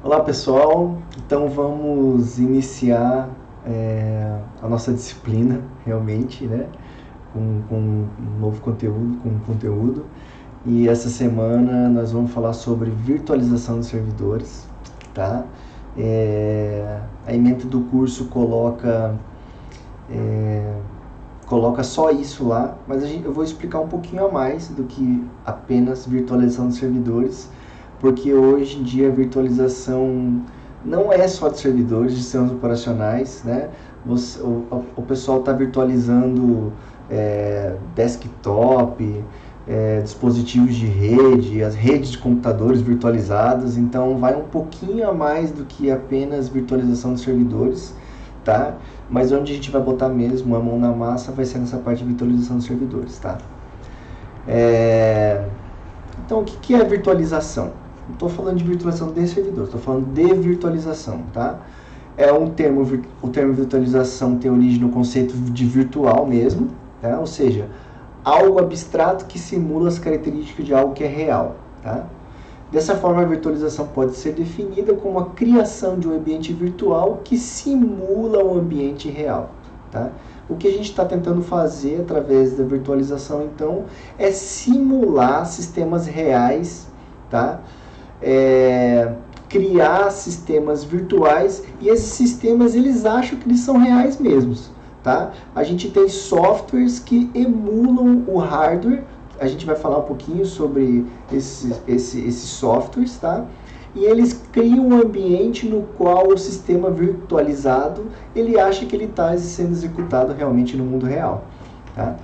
Olá pessoal, então vamos iniciar a nossa disciplina realmente, né? Com um novo conteúdo. E essa semana nós vamos falar sobre virtualização de servidores, tá? A ementa do curso coloca só isso lá, mas eu vou explicar um pouquinho a mais do que apenas virtualização de servidores, porque hoje em dia a virtualização não é só de servidores, de sistemas operacionais, né? O pessoal está virtualizando desktop, dispositivos de rede, as redes de computadores virtualizadas, então vai um pouquinho a mais do que apenas virtualização de servidores, tá? Mas onde a gente vai botar mesmo a mão na massa vai ser nessa parte de virtualização de servidores, tá? Então, o que é virtualização? Não estou falando de virtualização de servidores, estou falando de virtualização, tá? O termo virtualização tem origem no conceito de virtual mesmo, tá? Ou seja, algo abstrato que simula as características de algo que é real, tá? Dessa forma, a virtualização pode ser definida como a criação de um ambiente virtual que simula o ambiente real, tá? O que a gente está tentando fazer através da virtualização, então, é simular sistemas reais, tá? Criar sistemas virtuais, e esses sistemas eles acham que eles são reais mesmos, tá? A gente tem softwares que emulam o hardware. A gente vai falar um pouquinho sobre esses softwares, tá? E eles criam um ambiente no qual o sistema virtualizado, ele acha que ele está sendo executado realmente no mundo real, tá?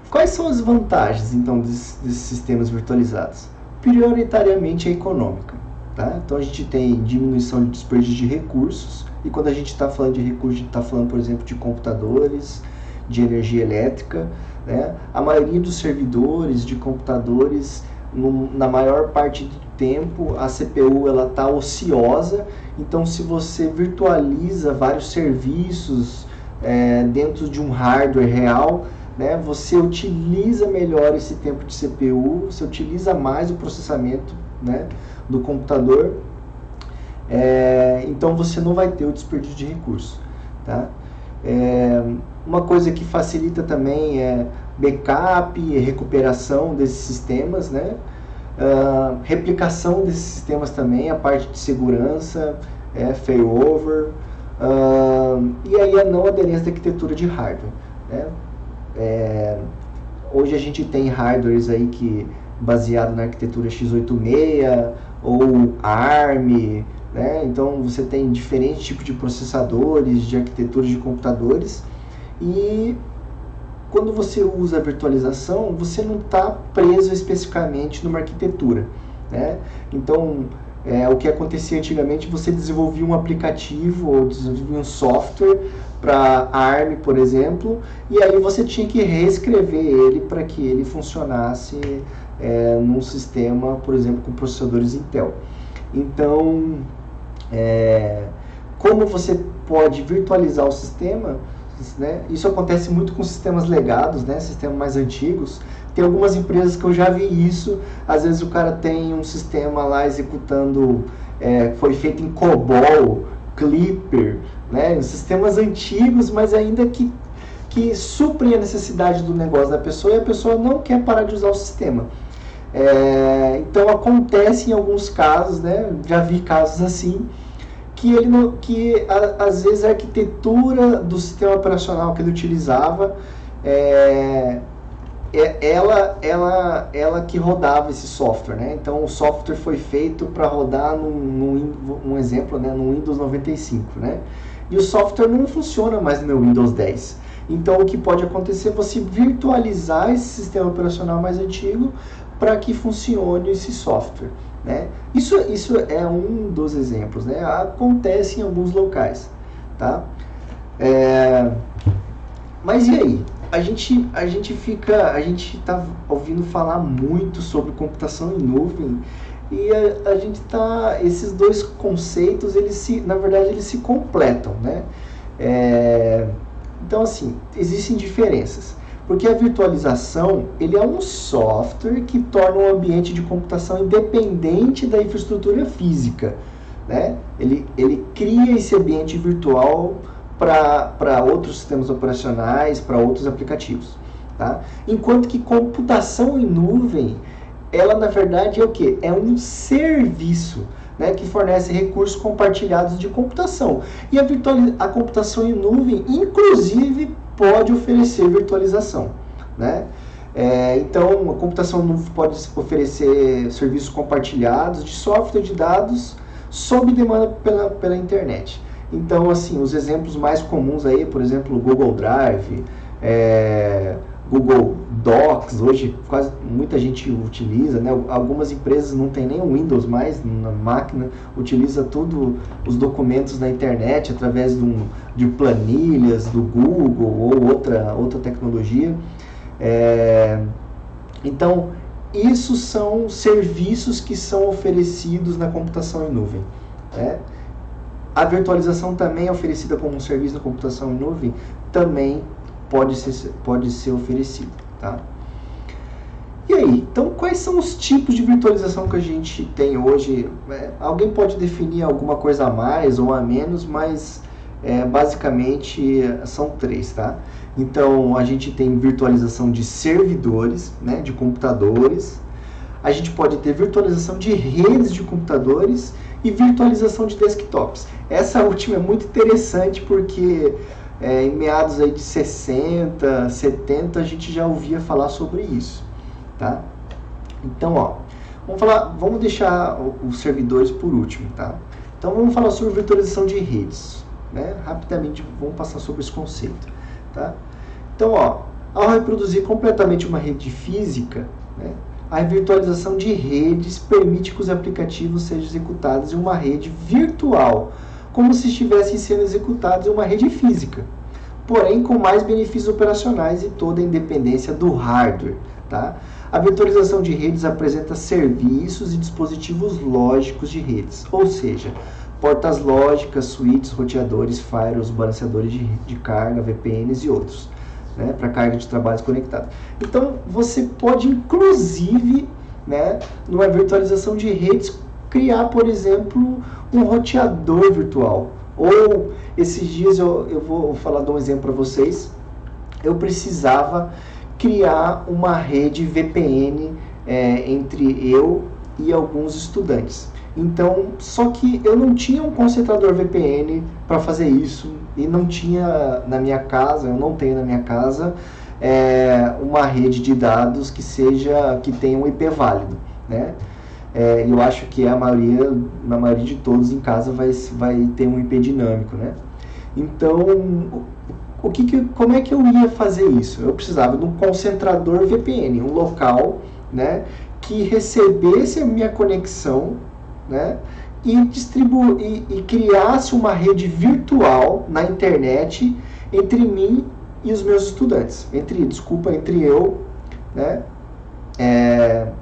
Quais são as vantagens, então, desses sistemas virtualizados? Prioritariamente a econômica, tá? Então, a gente tem diminuição de desperdício de recursos, e quando a gente está falando de recursos, a gente está falando, por exemplo, de computadores, de energia elétrica, né? A maioria dos servidores de computadores, na maior parte do tempo, a CPU está ociosa. Então, se você virtualiza vários serviços dentro de um hardware real, né, você utiliza melhor esse tempo de CPU, você utiliza mais o processamento, né, do computador. Então, você não vai ter o desperdício de recursos, tá? Uma coisa que facilita também é backup e recuperação desses sistemas, né? Replicação desses sistemas também, a parte de segurança, failover, e aí a não aderência da arquitetura de hardware, né? Hoje a gente tem hardwares aí que baseado na arquitetura x86 ou ARM, né? Então você tem diferentes tipos de processadores, de arquiteturas de computadores, e quando você usa a virtualização, você não está preso especificamente numa arquitetura, né? Então, o que acontecia antigamente, você desenvolvia um aplicativo ou desenvolvia um software para ARM, por exemplo, e aí você tinha que reescrever ele para que ele funcionasse num sistema, por exemplo, com processadores Intel. Então, como você pode virtualizar o sistema, né? Isso acontece muito com sistemas legados, né? Sistemas mais antigos. Tem algumas empresas que eu já vi isso. Às vezes o cara tem um sistema lá executando, foi feito em COBOL, Clipper, né? Sistemas antigos, mas ainda que suprem a necessidade do negócio da pessoa, e a pessoa não quer parar de usar o sistema. Então acontece em alguns casos, né? Já vi casos assim, que às vezes a arquitetura do sistema operacional que ele utilizava, ela que rodava esse software, né? Então o software foi feito para rodar um exemplo, né, no Windows 95, né? E o software não funciona mais no meu Windows 10. Então o que pode acontecer é você virtualizar esse sistema operacional mais antigo para que funcione esse software, né? Isso é um dos exemplos, né? Acontece em alguns locais, tá? Mas e aí? A gente está ouvindo falar muito sobre computação em nuvem, e a gente esses dois conceitos, na verdade, eles se completam, né? Então, assim, existem diferenças. Porque a virtualização, ele é um software que torna um ambiente de computação independente da infraestrutura física, né? Ele cria esse ambiente virtual para outros sistemas operacionais, para outros aplicativos. Tá? Enquanto que computação em nuvem, ela na verdade é o quê? É um serviço, né, que fornece recursos compartilhados de computação. E a computação em nuvem, inclusive, pode oferecer virtualização. Né? Então, a computação em nuvem pode oferecer serviços compartilhados de software de dados sob demanda pela internet. Então, assim, os exemplos mais comuns aí, por exemplo, o Google Drive, Google Docs, hoje quase muita gente utiliza, né? Algumas empresas não tem nem o Windows mais na máquina, utiliza tudo os documentos na internet através de planilhas do Google ou outra tecnologia. Então, isso são serviços que são oferecidos na computação em nuvem. Né? A virtualização também é oferecida como um serviço na computação em nuvem, também pode ser oferecido. Tá? E aí, então quais são os tipos de virtualização que a gente tem hoje? Alguém pode definir alguma coisa a mais ou a menos, mas basicamente são 3, tá? Então a gente tem virtualização de servidores, né, de computadores, a gente pode ter virtualização de redes de computadores e virtualização de desktops. Essa última é muito interessante porque em meados aí de 60, 70 a gente já ouvia falar sobre isso, tá? Então, vamos deixar os servidores por último, tá? Então vamos falar sobre virtualização de redes, né? Rapidamente vamos passar sobre esse conceito, tá? Então, ao reproduzir completamente uma rede física, né, a virtualização de redes permite que os aplicativos sejam executados em uma rede virtual, como se estivessem sendo executados em uma rede física, porém com mais benefícios operacionais e toda a independência do hardware. Tá? A virtualização de redes apresenta serviços e dispositivos lógicos de redes, ou seja, portas lógicas, switches, roteadores, firewalls, balanceadores de carga, VPNs e outros, né, para carga de trabalhos conectados. Então, você pode, inclusive, né, numa virtualização de redes, criar, por exemplo, um roteador virtual. Ou, esses dias, eu vou falar de um exemplo para vocês, eu precisava criar uma rede VPN entre eu e alguns estudantes. Então, só que eu não tinha um concentrador VPN para fazer isso e não tinha na minha casa, eu não tenho na minha casa uma rede de dados que tenha um IP válido, né? Eu acho que na maioria de todos em casa vai ter um IP dinâmico, né? Então, como é que eu ia fazer isso? Eu precisava de um concentrador VPN, um local, né, que recebesse a minha conexão, né, e criasse uma rede virtual na internet entre mim e os meus estudantes. Entre eu, né,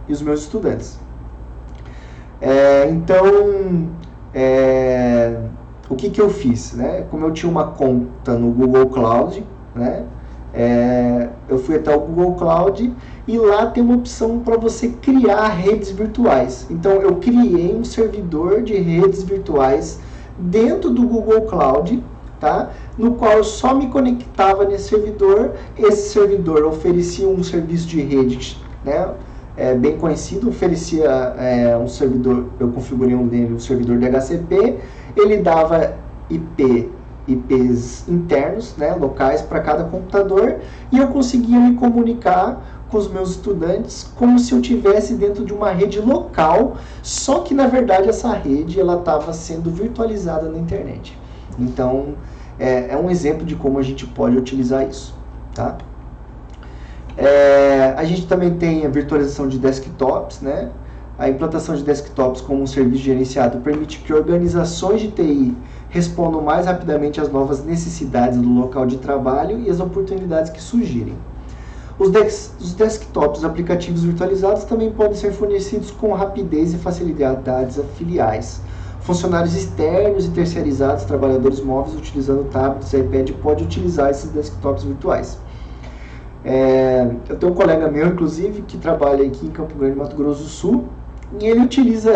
e os meus estudantes. Então, o que eu fiz? Né? Como eu tinha uma conta no Google Cloud, né, eu fui até o Google Cloud e lá tem uma opção para você criar redes virtuais. Então, eu criei um servidor de redes virtuais dentro do Google Cloud, tá? No qual eu só me conectava nesse servidor. Esse servidor oferecia um serviço de rede, né, bem conhecido, oferecia um servidor, eu configurei um servidor de HCP, ele dava IPs internos, né, locais para cada computador, e eu conseguia me comunicar com os meus estudantes como se eu estivesse dentro de uma rede local, só que na verdade essa rede ela estava sendo virtualizada na internet. Então é um exemplo de como a gente pode utilizar isso, tá? A gente também tem a virtualização de desktops, né? A implantação de desktops como um serviço gerenciado permite que organizações de TI respondam mais rapidamente às novas necessidades do local de trabalho e às oportunidades que surgirem. Os desktops aplicativos virtualizados também podem ser fornecidos com rapidez e facilidades a filiais. Funcionários externos e terceirizados, trabalhadores móveis utilizando tablets e iPad podem utilizar esses desktops virtuais. Eu tenho um colega meu, inclusive, que trabalha aqui em Campo Grande, Mato Grosso do Sul, e ele utiliza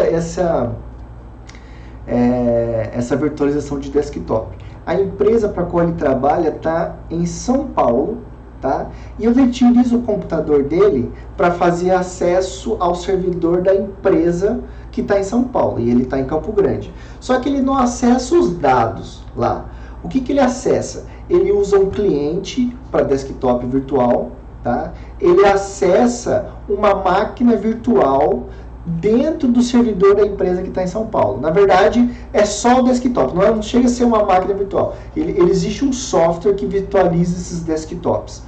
essa virtualização de desktop. A empresa para a qual ele trabalha está em São Paulo, tá? E ele utiliza o computador dele para fazer acesso ao servidor da empresa que está em São Paulo, e ele está em Campo Grande. Só que ele não acessa os dados lá. O que ele acessa? Ele usa um cliente para desktop virtual, tá? Ele acessa uma máquina virtual dentro do servidor da empresa que está em São Paulo. Na verdade, é só o desktop, não chega a ser uma máquina virtual. Existe um software que virtualiza esses desktops.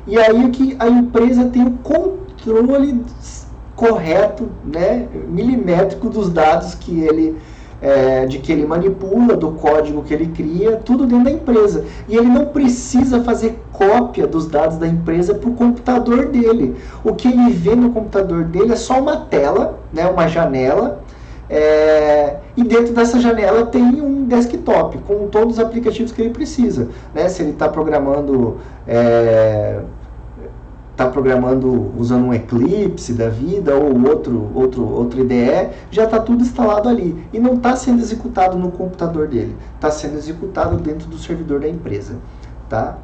E aí que a empresa tem o controle correto, né, milimétrico dos dados que ele manipula, do código que ele cria, tudo dentro da empresa. E ele não precisa fazer cópia dos dados da empresa para o computador dele. O que ele vê no computador dele é só uma tela, né, uma janela, e dentro dessa janela tem um desktop com todos os aplicativos que ele precisa, né? Se ele está programando usando um Eclipse da vida ou outro IDE, já está tudo instalado ali. E não está sendo executado no computador dele, está sendo executado dentro do servidor da empresa. Tá?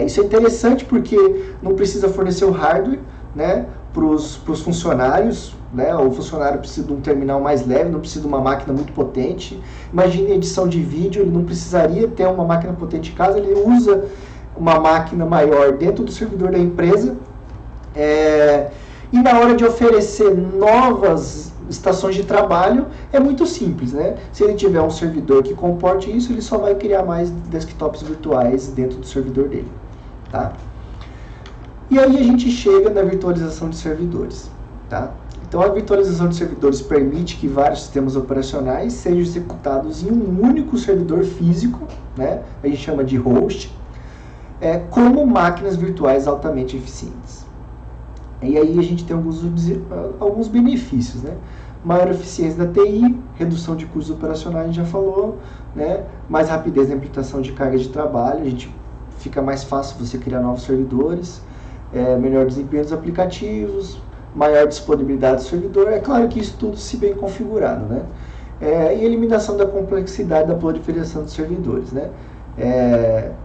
Isso é interessante porque não precisa fornecer o hardware, né, para os funcionários, né? O funcionário precisa de um terminal mais leve, não precisa de uma máquina muito potente. Imagine edição de vídeo, ele não precisaria ter uma máquina potente em casa, ele usa uma máquina maior dentro do servidor da empresa, e na hora de oferecer novas estações de trabalho é muito simples, né? Se ele tiver um servidor que comporte isso, ele só vai criar mais desktops virtuais dentro do servidor dele, tá? E aí a gente chega na virtualização de servidores, tá? Então a virtualização de servidores permite que vários sistemas operacionais sejam executados em um único servidor físico, né? A gente chama de host, como máquinas virtuais altamente eficientes. E aí a gente tem alguns benefícios, né? Maior eficiência da TI, redução de custos operacionais, a gente já falou, né? Mais rapidez na implementação de carga de trabalho, fica mais fácil você criar novos servidores, melhor desempenho dos aplicativos, maior disponibilidade do servidor. É claro que isso tudo se bem configurado, né? E eliminação da complexidade da proliferação dos servidores, né?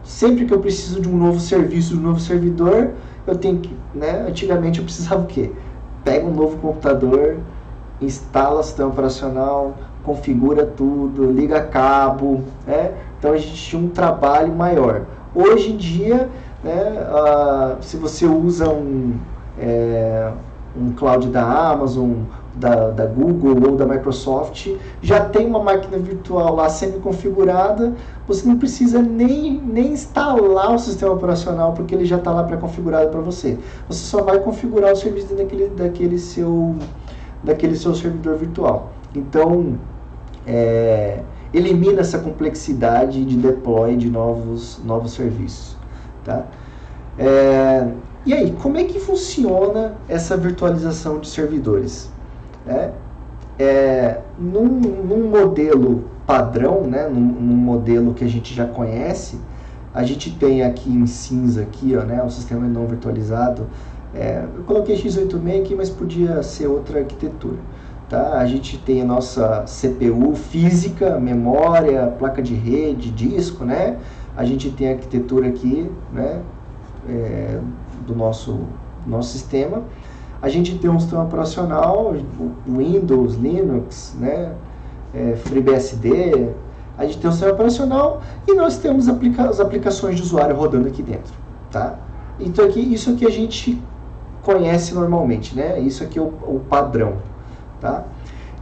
Sempre que eu preciso de um novo serviço, de um novo servidor, eu tenho que, né, antigamente eu precisava o quê? Pega um novo computador, instala o sistema operacional, configura tudo, liga cabo, né? Então a gente tinha um trabalho maior. Hoje em dia, né, se você usa um cloud da Amazon, da Google ou da Microsoft, já tem uma máquina virtual lá sendo configurada, você não precisa nem instalar o sistema operacional, porque ele já está lá pré-configurado para você. Você só vai configurar o serviço daquele seu servidor virtual. Então, elimina essa complexidade de deploy de novos serviços. Tá? E aí, como é que funciona essa virtualização de servidores? Num modelo padrão, né, num modelo que a gente já conhece, a gente tem aqui em cinza aqui, ó, né, o sistema não virtualizado. Eu coloquei x86 aqui, mas podia ser outra arquitetura. Tá? A gente tem a nossa CPU física, memória, placa de rede, disco, né? A gente tem a arquitetura aqui, né, do nosso sistema. A gente tem um sistema operacional, Windows, Linux, né, FreeBSD. A gente tem um sistema operacional e nós temos as aplicações de usuário rodando aqui dentro. Tá? Então isso aqui a gente conhece normalmente, né? Isso aqui é o padrão. Tá?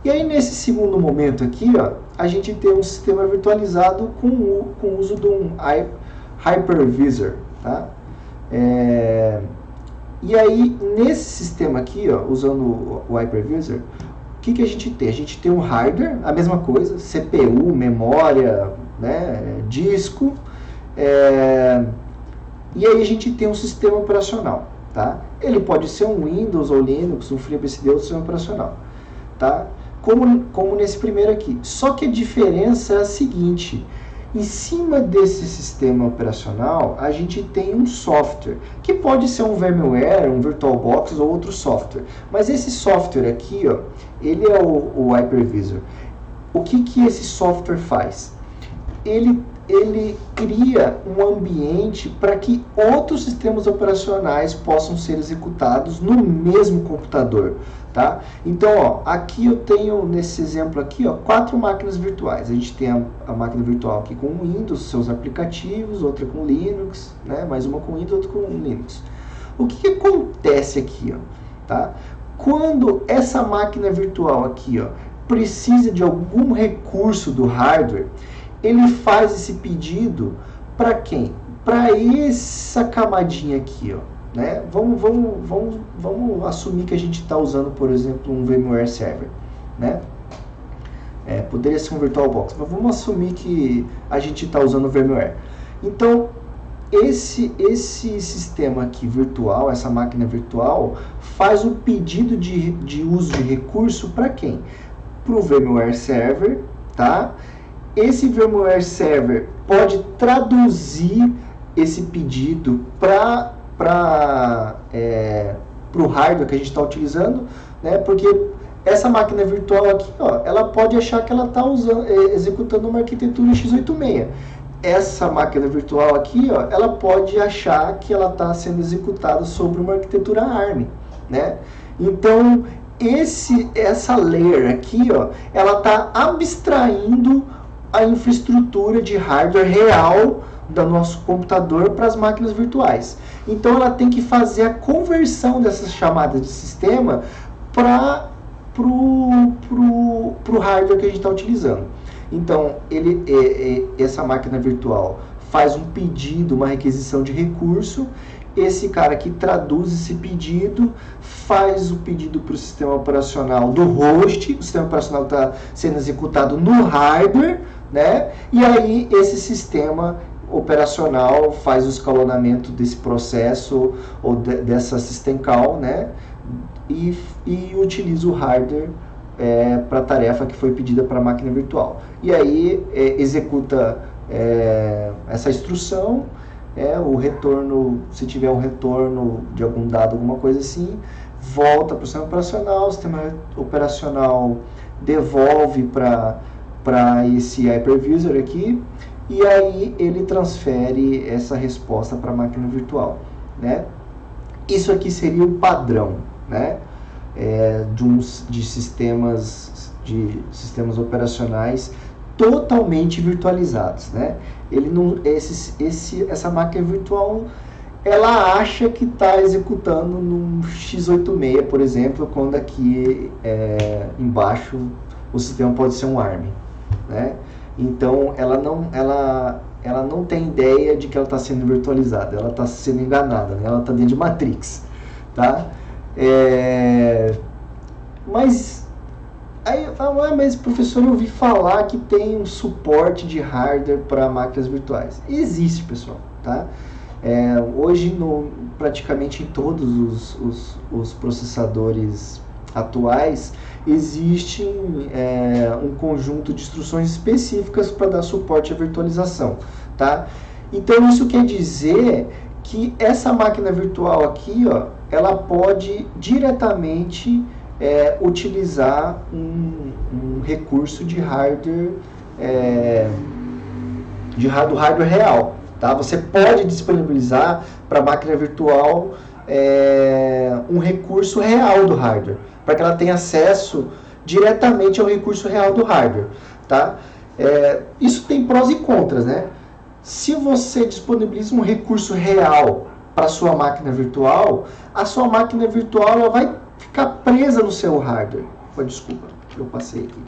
E aí nesse segundo momento aqui, ó, a gente tem um sistema virtualizado com o uso de um hypervisor. Tá? E aí, nesse sistema aqui, ó, usando o hypervisor, o que a gente tem? A gente tem um hardware, a mesma coisa, CPU, memória, né, disco, e aí a gente tem um sistema operacional. Tá? Ele pode ser um Windows ou Linux, um FreeBSD ou um sistema operacional. Tá? Como nesse primeiro aqui. Só que a diferença é a seguinte: em cima desse sistema operacional, a gente tem um software, que pode ser um VMware, um VirtualBox ou outro software. Mas esse software aqui, ó, ele é o hypervisor. o que esse software faz? Ele cria um ambiente para que outros sistemas operacionais possam ser executados no mesmo computador, tá? Então, ó, aqui eu tenho, nesse exemplo aqui, ó, 4 máquinas virtuais. A gente tem a máquina virtual aqui com Windows, seus aplicativos, outra com Linux, né? Mais uma com Windows, outra com Linux. O que acontece aqui, ó, tá? Quando essa máquina virtual aqui, ó, precisa de algum recurso do hardware, ele faz esse pedido para quem? Para essa camadinha aqui, ó, né? Vamos assumir que a gente está usando, por exemplo, um VMware Server, né? Poderia ser um VirtualBox, mas vamos assumir que a gente está usando o VMware. Então, esse sistema aqui virtual, essa máquina virtual, faz um pedido de uso de recurso para quem? Para o VMware Server, tá? Esse VMware Server pode traduzir esse pedido para o hardware que a gente está utilizando, né? Porque essa máquina virtual aqui, ó, ela pode achar que ela está executando uma arquitetura x86. Essa máquina virtual aqui, ó, ela pode achar que ela está sendo executada sobre uma arquitetura ARM, né? Então, essa layer aqui, ó, ela está abstraindo a infraestrutura de hardware real do nosso computador para as máquinas virtuais. Então, ela tem que fazer a conversão dessas chamadas de sistema para o hardware que a gente está utilizando. Então, essa máquina virtual faz um pedido, uma requisição de recurso. Esse cara que traduz esse pedido, faz o pedido para o sistema operacional do host, o sistema operacional está sendo executado no hardware, né? E aí esse sistema operacional faz o escalonamento desse processo ou dessa system call, né? E utiliza o hardware para a tarefa que foi pedida para a máquina virtual. E aí executa essa instrução, o retorno, se tiver um retorno de algum dado, alguma coisa assim, volta para o sistema operacional, o sistema operacional devolve para esse hypervisor aqui, e aí ele transfere essa resposta para a máquina virtual, né? Isso aqui seria o padrão, né? De sistemas operacionais totalmente virtualizados, né? Ele não, essa máquina virtual, ela acha que está executando num x86, por exemplo, quando aqui embaixo o sistema pode ser um ARM, né? Então ela não tem ideia de que ela está sendo virtualizada, ela está sendo enganada, né? Ela está dentro de Matrix, tá? Mas aí eu falo, mas professor, eu ouvi falar que tem um suporte de hardware para máquinas virtuais. E existe, pessoal, tá? Hoje, praticamente em todos os processadores atuais, existe um conjunto de instruções específicas para dar suporte à virtualização, tá? Então, isso quer dizer que essa máquina virtual aqui, ó, ela pode diretamente utilizar um recurso de hardware, do hardware real, tá? Você pode disponibilizar para a máquina virtual um recurso real do hardware, para que ela tenha acesso diretamente ao recurso real do hardware, tá? Isso tem prós e contras, né? Se você disponibiliza um recurso real para a sua máquina virtual, a sua máquina virtual ela vai ficar presa no seu hardware. Desculpa, eu passei aqui.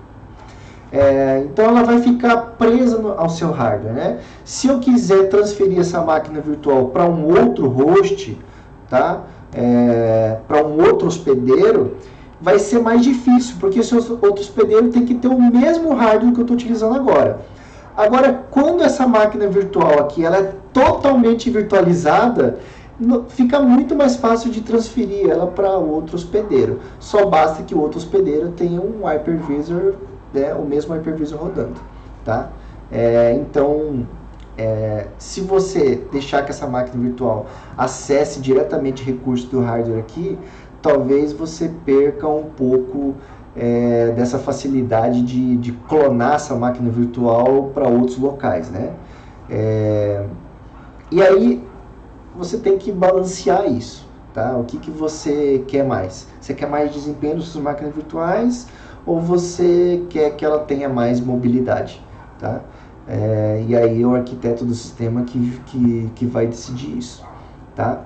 Então ela vai ficar presa ao seu hardware, né? Se eu quiser transferir essa máquina virtual para um outro host, tá? Para um outro hospedeiro, vai ser mais difícil, porque esse outro hospedeiro tem que ter o mesmo hardware que eu estou utilizando agora. Agora, quando essa máquina virtual aqui ela é totalmente virtualizada, fica muito mais fácil de transferir ela para outro hospedeiro. Só basta que o outro hospedeiro tenha um hypervisor, né, o mesmo hypervisor rodando, tá? Então, se você deixar que essa máquina virtual acesse diretamente recursos do hardware aqui, talvez você perca um pouco dessa facilidade de clonar essa máquina virtual para outros locais, né? E aí você tem que balancear isso, tá? O que você quer mais? Você quer mais desempenho das suas máquinas virtuais ou você quer que ela tenha mais mobilidade, tá? E aí é o arquiteto do sistema que vai decidir isso, tá?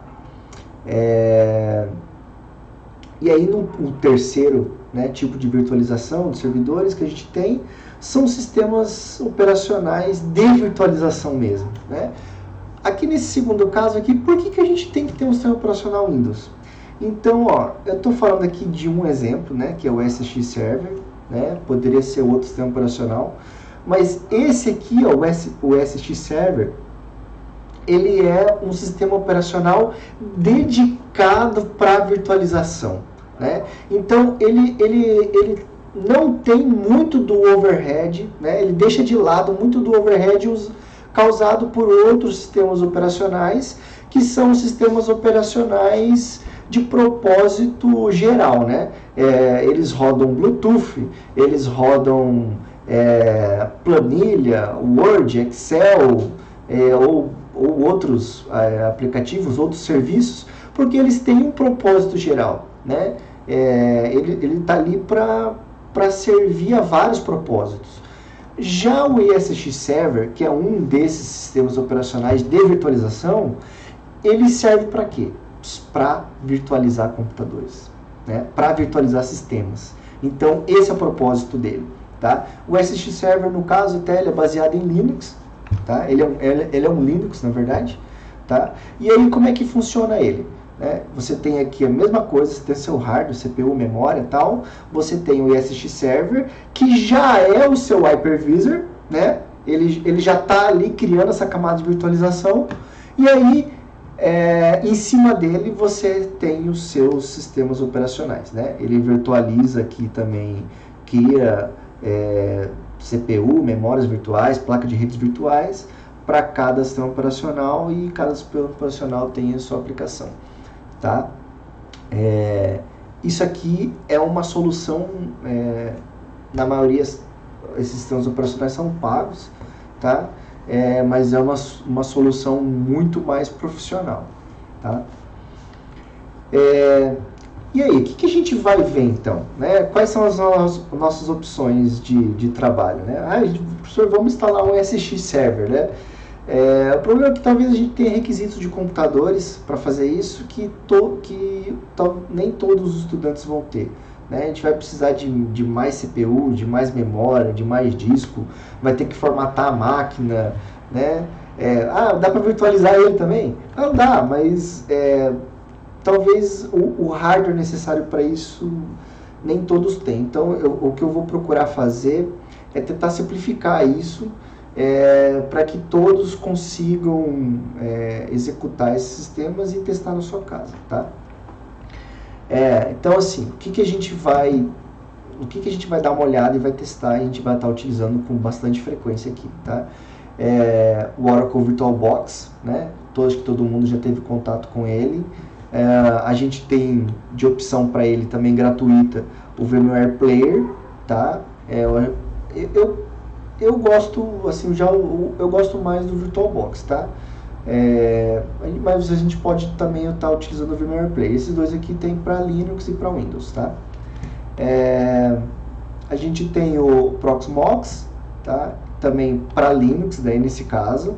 E aí o terceiro, né, tipo de virtualização de servidores que a gente tem são sistemas operacionais de virtualização mesmo, né? Aqui nesse segundo caso aqui, por que a gente tem que ter um sistema operacional Windows? Então, ó, eu estou falando aqui de um exemplo, né, que é o SX Server, né, poderia ser outro sistema operacional, mas esse aqui, ó, o SX Server, ele é um sistema operacional dedicado para virtualização, né? Então, ele não tem muito do overhead, né? Ele deixa de lado muito do overhead causado por outros sistemas operacionais, que são sistemas operacionais de propósito geral, né? Eles rodam Bluetooth, eles rodam planilha, Word, Excel, ou outros aplicativos, outros serviços, porque eles têm um propósito geral, né? Ele está ali para servir a vários propósitos. Já o ESX Server, que é um desses sistemas operacionais de virtualização, ele serve para quê? Para virtualizar computadores, né? Para virtualizar sistemas. Então, esse é o propósito dele, tá? O ESX Server, no caso, até ele é baseado em Linux, tá? Ele é um Linux, na verdade, tá? E aí, como é que funciona ele? Você tem aqui a mesma coisa, você tem seu hardware, CPU, memória e tal, você tem o ESX Server, que já é o seu hypervisor, né? Ele já está ali criando essa camada de virtualização, e aí, em cima dele, você tem os seus sistemas operacionais, né? Ele virtualiza aqui também, cria CPU, memórias virtuais, placa de redes virtuais, para cada sistema operacional, e cada sistema operacional tem a sua aplicação. Tá? Isso aqui é uma solução, na maioria esses sistemas operacionais são pagos, tá? Mas é uma solução muito mais profissional, tá? E aí, o que a gente vai ver então, né? Quais são as nossas opções de trabalho, né? Professor, vamos instalar um SX Server, né? O problema é que talvez a gente tenha requisitos de computadores para fazer isso que nem todos os estudantes vão ter, né? A gente vai precisar de mais CPU, de mais memória, de mais disco, vai ter que formatar a máquina, né? Dá para virtualizar ele também? Não dá, mas talvez o hardware necessário para isso nem todos têm. Então, o que eu vou procurar fazer é tentar simplificar isso, para que todos consigam executar esses sistemas e testar na sua casa, tá? Então, assim, o que a gente vai dar uma olhada e vai testar, e a gente vai estar utilizando com bastante frequência aqui, tá? O Oracle VirtualBox, né? Acho que todo mundo já teve contato com ele. A gente tem de opção para ele também gratuita o VMware Player, tá? Eu gosto, assim, eu gosto mais do VirtualBox, tá? Mas a gente pode também estar utilizando o VMware Player. Esses dois aqui tem para Linux e para Windows, tá? A gente tem o Proxmox, tá? Também para Linux, daí nesse caso.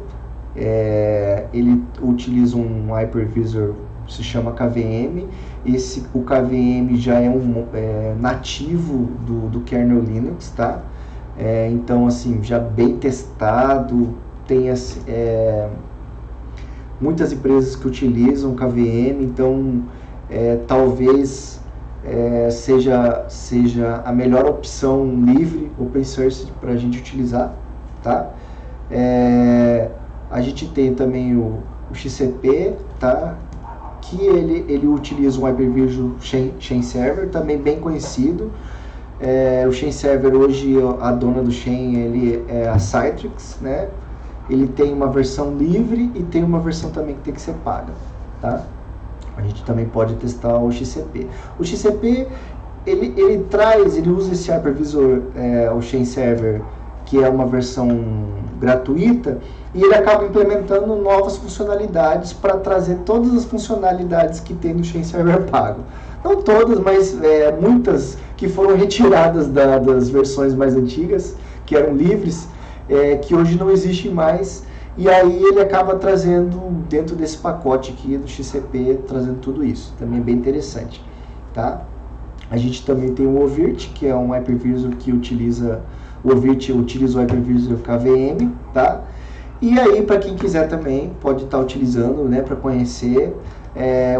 Ele utiliza um hypervisor, se chama KVM. O KVM já é nativo do kernel Linux, tá? Então, assim, já bem testado, tem muitas empresas que utilizam KVM, então talvez seja a melhor opção livre, open source, para a gente utilizar, tá? A gente tem também o XCP, tá? Que ele utiliza um hypervisor Chain Server, também bem conhecido. O Chain Server hoje, a dona do Chain, ele é a Citrix, né? Ele tem uma versão livre e tem uma versão também que tem que ser paga, tá? A gente também pode testar o XCP. O XCP, ele usa esse Hypervisor, o Chain Server, que é uma versão gratuita, e ele acaba implementando novas funcionalidades para trazer todas as funcionalidades que tem no Chain Server pago. Não todas, mas muitas que foram retiradas das versões mais antigas, que eram livres, que hoje não existem mais, e aí ele acaba trazendo dentro desse pacote aqui do XCP, trazendo tudo isso. Também é bem interessante, tá? A gente também tem o Ovirt, que é um hypervisor que utiliza o Ovirt, utiliza o hypervisor KVM, tá? E aí, para quem quiser também, pode estar utilizando, né, para conhecer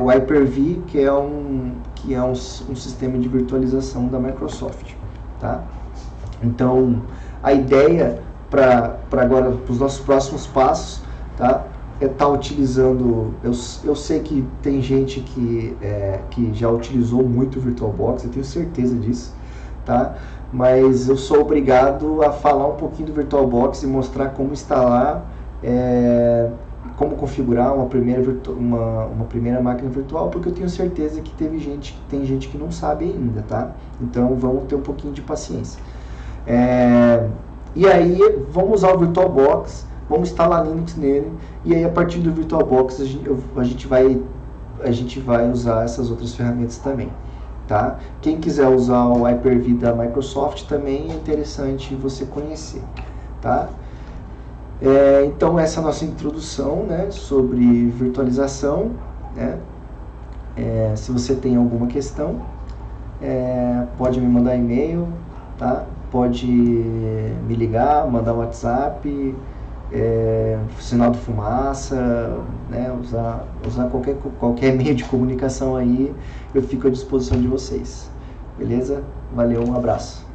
o Hyper-V, que é um sistema de virtualização da Microsoft, tá? Então, a ideia para agora, para os nossos próximos passos, tá? É estar utilizando, eu sei que tem gente que já utilizou muito o VirtualBox, eu tenho certeza disso, tá? Mas eu sou obrigado a falar um pouquinho do VirtualBox e mostrar como instalar, como configurar uma primeira máquina virtual, porque eu tenho certeza que tem gente que não sabe ainda, tá? Então vamos ter um pouquinho de paciência. E aí vamos usar o VirtualBox, vamos instalar Linux nele, e aí a partir do VirtualBox a gente vai usar essas outras ferramentas também. Tá? Quem quiser usar o Hyper-V da Microsoft também é interessante você conhecer, tá? Então essa é a nossa introdução, né, sobre virtualização, né? Se você tem alguma questão, pode me mandar e-mail, tá? Pode me ligar, mandar WhatsApp, sinal de fumaça, né? usar qualquer meio de comunicação aí, eu fico à disposição de vocês. Beleza? Valeu, um abraço.